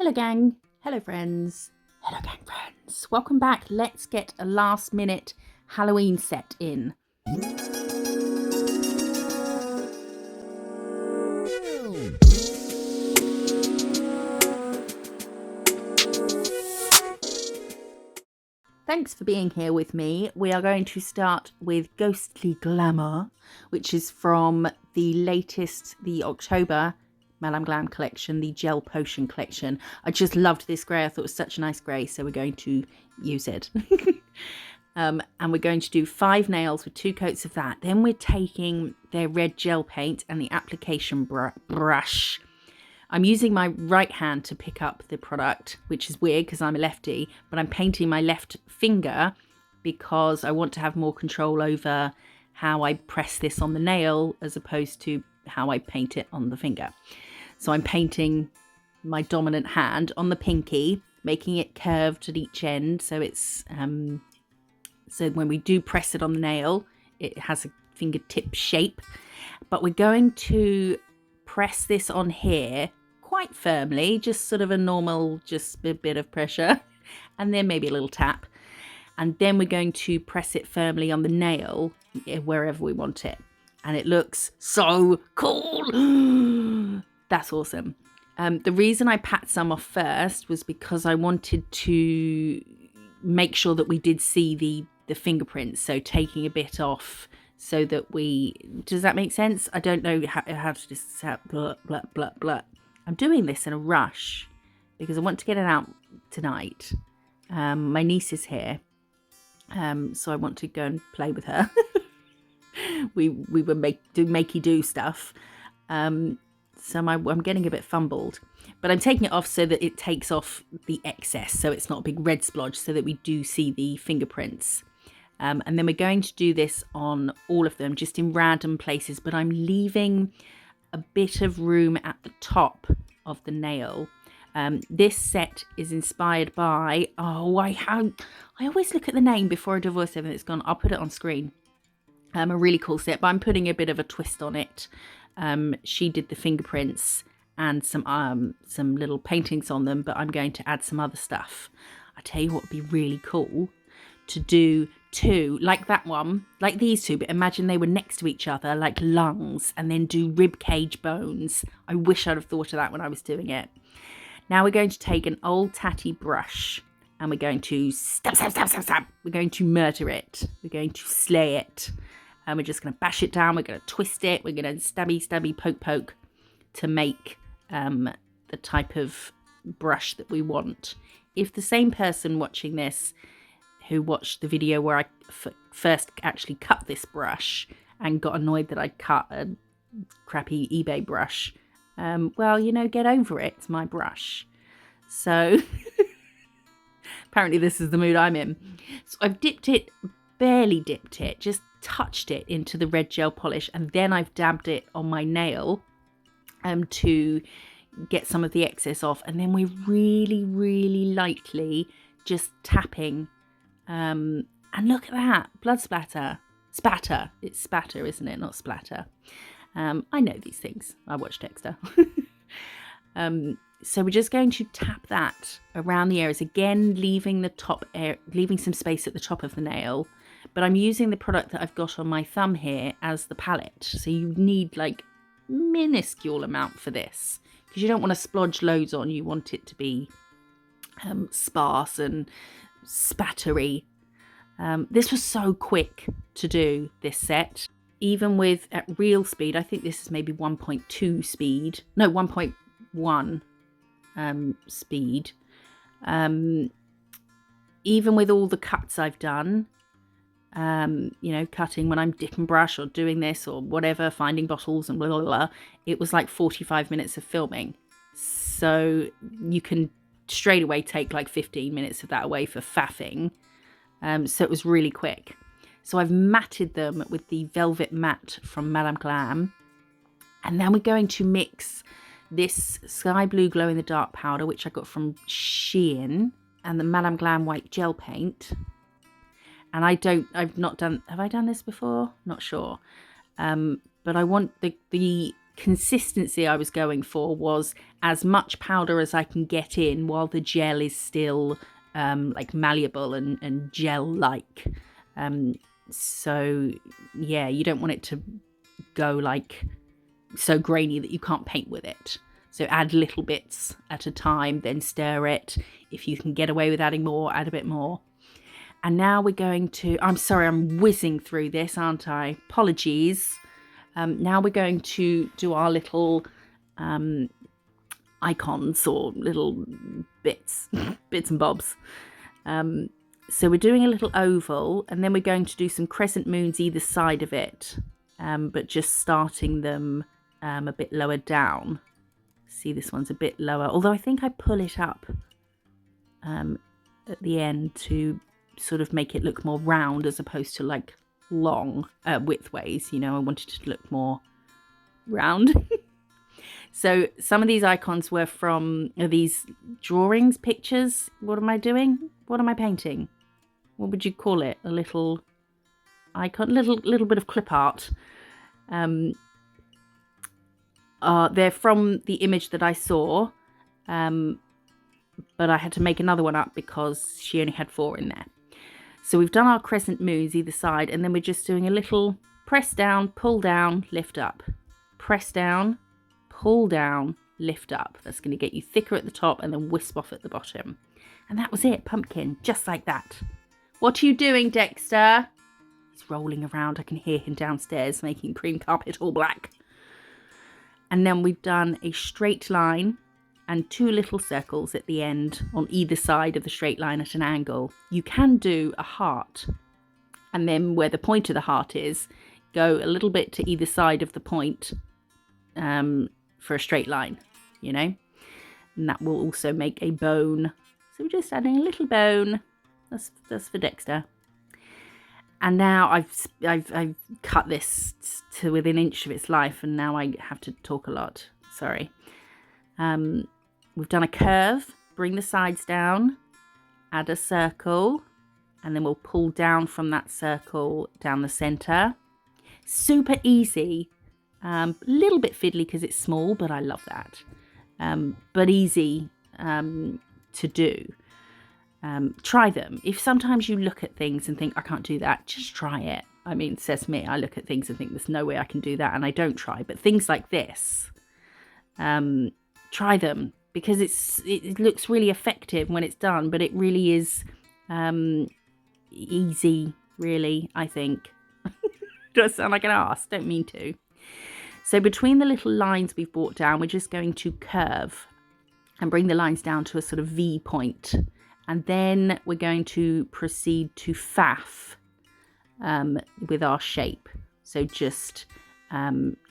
Hello gang, hello friends, hello gang friends. Welcome back. Let's get a last minute Halloween set in. Thanks for being here with me. We are going to start with Ghostly Glamour, which is from the latest, the October Madame Glam collection, the Gel Potion collection. I just loved this grey. I thought it was such a nice grey, so we're going to use it. And we're going to do 5 nails with 2 coats of that. Then we're taking their red gel paint and the application brush. I'm using my right hand to pick up the product, which is weird because I'm a lefty, but I'm painting my left finger because I want to have more control over how I press this on the nail as opposed to how I paint it on the finger. So I'm painting my dominant hand on the pinky, making it curved at each end. So it's so when we do press it on the nail, it has a fingertip shape. But we're going to press this on here quite firmly, just sort of a normal, just a bit of pressure, and then maybe a little tap. And then we're going to press it firmly on the nail wherever we want it. And it looks so cool. That's awesome. The reason I pat some off first was because I wanted to make sure that we did see the fingerprints. So taking a bit off so that does that make sense? I don't know how to just blah, blah, blah, blah. I'm doing this in a rush because I want to get it out tonight. My niece is here. So I want to go and play with her. we were makey do stuff. So I'm getting a bit fumbled, but I'm taking it off so that it takes off the excess, so it's not a big red splodge, so that we do see the fingerprints. And then we're going to do this on all of them, just in random places, but I'm leaving a bit of room at the top of the nail. This set is inspired by, I always look at the name before I do voiceover. It's gone. I'll put it on screen. A really cool set, but I'm putting a bit of a twist on it. She did the fingerprints and some little paintings on them, but I'm going to add some other stuff. I tell you what would be really cool to do 2, like that one, like these 2, but imagine they were next to each other, like lungs, and then do rib cage bones. I wish I'd have thought of that when I was doing it. Now we're going to take an old tatty brush and we're going to stab. We're going to murder it. We're going to slay it. And we're just going to bash it down. We're going to twist it. We're going to stabby, poke to make the type of brush that we want. If the same person watching this who watched the video where I first actually cut this brush and got annoyed that I cut a crappy eBay brush, well, get over it. It's my brush. So apparently this is the mood I'm in. So I've barely dipped it, just touched it into the red gel polish, and then I've dabbed it on my nail to get some of the excess off, and then we're really lightly just tapping, and look at that blood spatter. It's spatter, isn't it? Not splatter. I know these things. I watch Dexter. So we're just going to tap that around the areas again, leaving some space at the top of the nail. But I'm using the product that I've got on my thumb here as the palette. So you need like minuscule amount for this because you don't want to splodge loads on. You want it to be sparse and spattery. This was so quick to do, this set. Even with at real speed, I think this is maybe 1.2 speed. No, 1.1 speed. Even with all the cuts I've done, cutting when I'm dipping brush or doing this or whatever, finding bottles and blah, blah, blah, it was like 45 minutes of filming. So you can straight away take like 15 minutes of that away for faffing. So it was really quick. So I've matted them with the Velvet Matte from Madame Glam. And then we're going to mix this Sky Blue Glow in the Dark powder, which I got from Shein, and the Madame Glam White Gel Paint. And have I done this before? Not sure. But I want the consistency I was going for was as much powder as I can get in while the gel is still like malleable and gel-like. So yeah, you don't want it to go like so grainy that you can't paint with it. So add little bits at a time, then stir it. If you can get away with adding more, add a bit more. And now we're going to, I'm sorry, I'm whizzing through this, aren't I? Apologies. Now we're going to do our little icons or little bits and bobs. So we're doing a little oval, and then we're going to do some crescent moons either side of it, but just starting them a bit lower down. See, this one's a bit lower, although I think I pull it up at the end to sort of make it look more round as opposed to like long widthways. You know, I wanted it to look more round. So some of these icons were from these drawings, pictures. What am I doing? What am I painting? What would you call it? A little icon, little bit of clip art. They're from the image that I saw, but I had to make another one up because she only had 4 in there. So we've done our crescent moons either side, and then we're just doing a little press down, pull down, lift up. Press down, pull down, lift up. That's going to get you thicker at the top and then wisp off at the bottom. And that was it, pumpkin, just like that. What are you doing, Dexter? He's rolling around. I can hear him downstairs making cream carpet all black. And then we've done a straight line and 2 little circles at the end on either side of the straight line at an angle. You can do a heart, and then where the point of the heart is, go a little bit to either side of the point for a straight line, you know, and that will also make a bone. So we're just adding a little bone. That's for Dexter. And now I've cut this to within an inch of its life, and now I have to talk a lot. Sorry. We've done a curve, bring the sides down, add a circle, and then we'll pull down from that circle down the center. Super easy, a little bit fiddly because it's small, but I love that. But easy to do. Try them. If sometimes you look at things and think, I can't do that, just try it. I mean, says me, I look at things and think there's no way I can do that, and I don't try. But things like this, try them, because it looks really effective when it's done, but it really is easy, really, I think. Do I sound like an arse? Don't mean to. So between the little lines we've brought down, we're just going to curve and bring the lines down to a sort of V point. And then we're going to proceed to faff with our shape. So just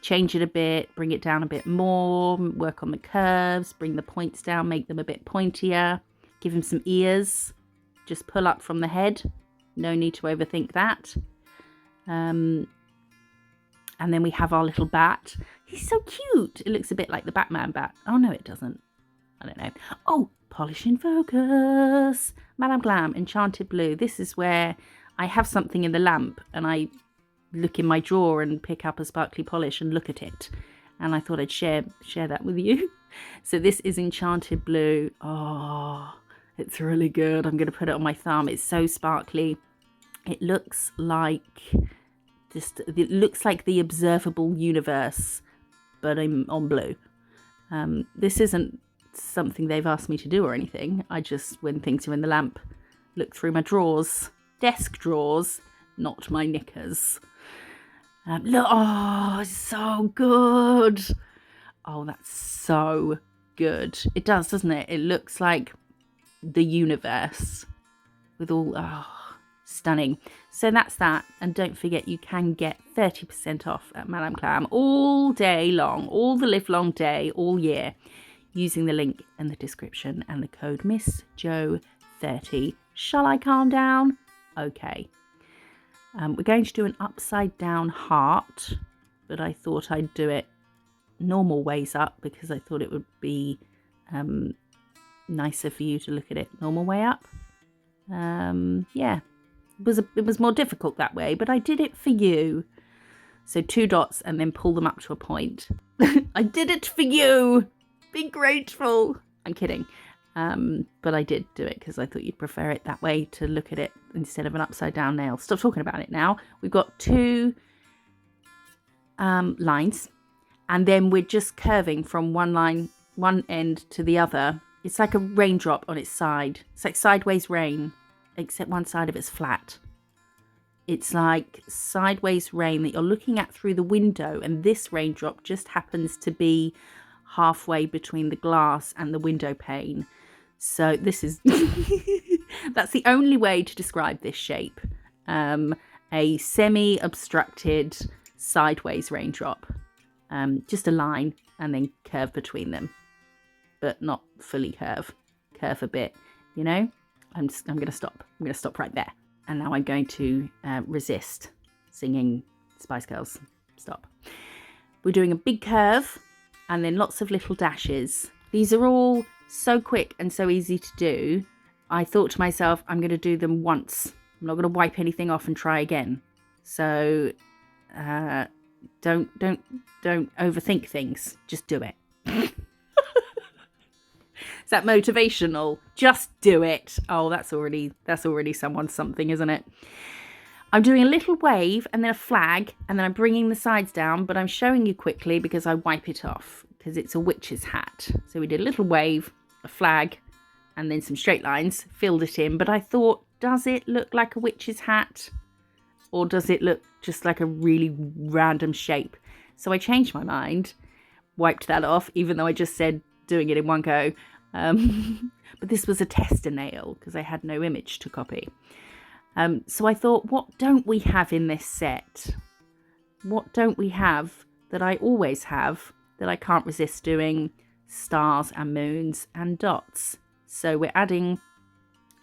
change it a bit, bring it down a bit more, work on the curves, bring the points down, make them a bit pointier, give him some ears, just pull up from the head. No need to overthink that. And then we have our little bat. He's so cute. It looks a bit like the Batman bat. Oh, no, it doesn't. I don't know. Oh, polish in focus. Madame Glam, Enchanted Blue. This is where I have something in the lamp and I look in my drawer and pick up a sparkly polish and look at it. And I thought I'd share that with you. So this is Enchanted Blue. Oh, it's really good. I'm going to put it on my thumb. It's so sparkly. It looks like the observable universe, but I'm on blue. This isn't something they've asked me to do or anything. I just, when things are in the lamp, look through my drawers, desk drawers, not my knickers. Look, oh, it's so good. Oh, that's so good. It does, doesn't it? It looks like the universe with all, stunning. So that's that. And don't forget, you can get 30% off at Madame Glam all day long, all the live long day, all year, using the link in the description and the code MISSJO30. Shall I calm down? Okay. We're going to do an upside down heart, but I thought I'd do it normal ways up because I thought it would be nicer for you to look at it normal way up. Yeah, it was more difficult that way, but I did it for you. So 2 dots and then pull them up to a point. I did it for you. Be grateful. I'm kidding. But I did do it because I thought you'd prefer it that way, to look at it instead of an upside down nail. Stop talking about it now. We've got 2 lines, and then we're just curving from one end to the other. It's like a raindrop on its side. It's like sideways rain, except one side of it's flat. It's like sideways rain that you're looking at through the window, and this raindrop just happens to be halfway between the glass and the window pane. So this is that's the only way to describe this shape. A semi-obstructed sideways raindrop. Just a line and then curve between them, but not fully curve a bit, you know. I'm going to stop. I'm going to stop right there. And now I'm going to resist singing Spice Girls. Stop. We're doing a big curve and then lots of little dashes. These are all so quick and so easy to do. I thought to myself, I'm going to do them once. I'm not going to wipe anything off and try again. So don't overthink things. Just do it. Is that motivational? Just do it. Oh, that's already someone's something, isn't it? I'm doing a little wave and then a flag, and then I'm bringing the sides down, but I'm showing you quickly because I wipe it off because it's a witch's hat. So we did a little wave, a flag, and then some straight lines, filled it in. But I thought, does it look like a witch's hat? Or does it look just like a really random shape? So I changed my mind, wiped that off, even though I just said doing it in one go. But this was a tester nail because I had no image to copy. So I thought, what don't we have in this set? What don't we have that I always have that I can't resist doing? Stars and moons and dots. So we're adding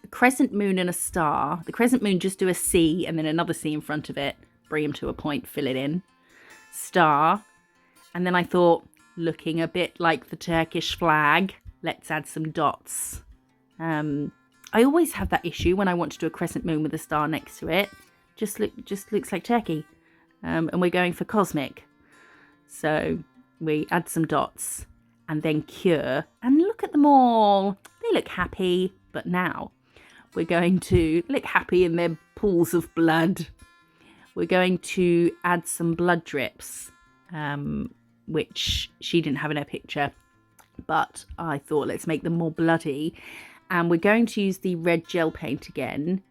a crescent moon and a star. The crescent moon, just do a C and then another C in front of it. Bring them to a point, fill it in. Star. And then I thought, looking a bit like the Turkish flag, let's add some dots. I always have that issue when I want to do a crescent moon with a star next to it. Just looks like Turkey. And we're going for cosmic. So we add some dots and then cure. And look at them all. They look happy. But now we're going to look happy in their pools of blood. We're going to add some blood drips, which she didn't have in her picture. But I thought, let's make them more bloody. And we're going to use the red gel paint again.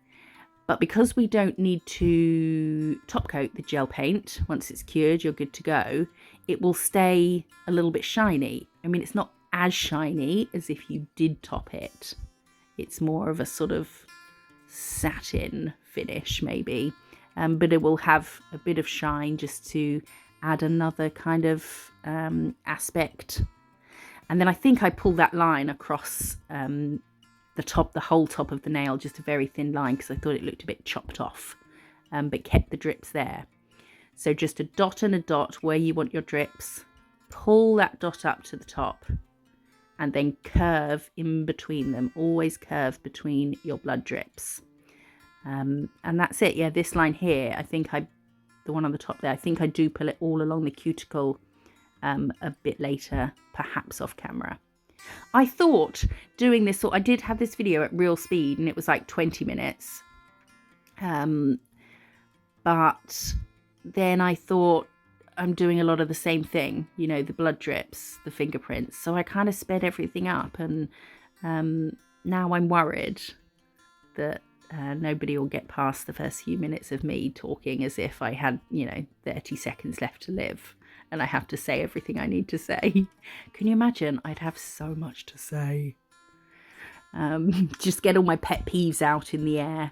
But because we don't need to top coat the gel paint, once it's cured, you're good to go. It will stay a little bit shiny. I mean, it's not as shiny as if you did top it. It's more of a sort of satin finish, maybe. But it will have a bit of shine just to add another kind of aspect. And then I think I pulled that line across the whole top of the nail, just a very thin line, because I thought it looked a bit chopped off, but kept the drips there. So just a dot and a dot where you want your drips. Pull that dot up to the top and then curve in between them. Always curve between your blood drips. And that's it. Yeah, this line here, I think the one on the top there, I think I do pull it all along the cuticle a bit later, perhaps off camera. I thought doing this, I did have this video at real speed and it was like 20 minutes. But then I thought I'm doing a lot of the same thing, you know, the blood drips, the fingerprints. So I kind of sped everything up, and now I'm worried that nobody will get past the first few minutes of me talking as if I had, 30 seconds left to live. And I have to say everything I need to say. Can you imagine? I'd have so much to say. Just get all my pet peeves out in the air.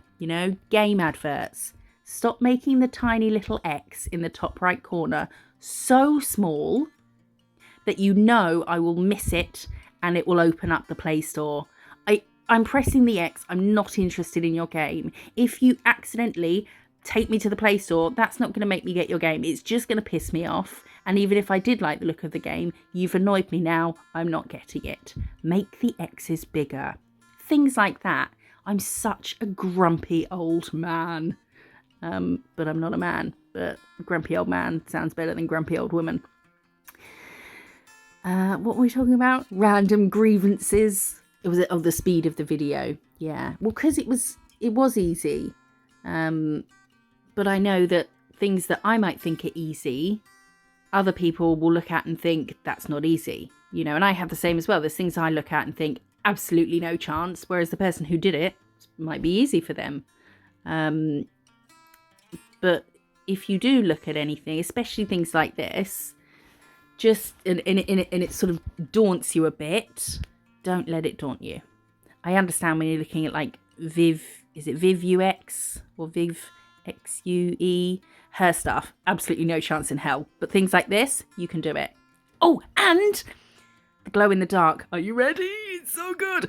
Game adverts. Stop making the tiny little X in the top right corner so small that I will miss it and it will open up the Play Store. I'm pressing the X. I'm not interested in your game. If you accidentally take me to the Play Store, that's not going to make me get your game. It's just going to piss me off. And even if I did like the look of the game, you've annoyed me now. I'm not getting it. Make the X's bigger. Things like that. I'm such a grumpy old man. But I'm not a man. but grumpy old man sounds better than grumpy old woman. What were we talking about? Random grievances. It was the speed of the video. Yeah, well, because it was easy. But I know that things that I might think are easy, other people will look at and think that's not easy. You know, and I have the same as well. There's things I look at and think absolutely no chance, whereas the person who did it might be easy for them. But if you do look at anything, especially things like this, just and it sort of daunts you a bit, don't let it daunt you. I understand when you're looking at like Viv UX or Viv XUE, her stuff, absolutely no chance in hell. But things like this, you can do it. Oh, and the glow in the dark. Are you ready? It's so good.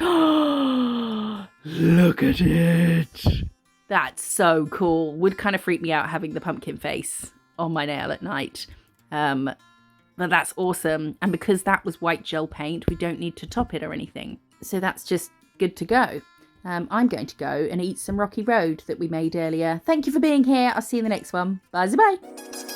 Look at it. That's so cool. Would kind of freak me out having the pumpkin face on my nail at night. But that's awesome. And because that was white gel paint, we don't need to top it or anything. So that's just good to go. I'm going to go and eat some Rocky Road that we made earlier. Thank you for being here. I'll see you in the next one. Bye-bye.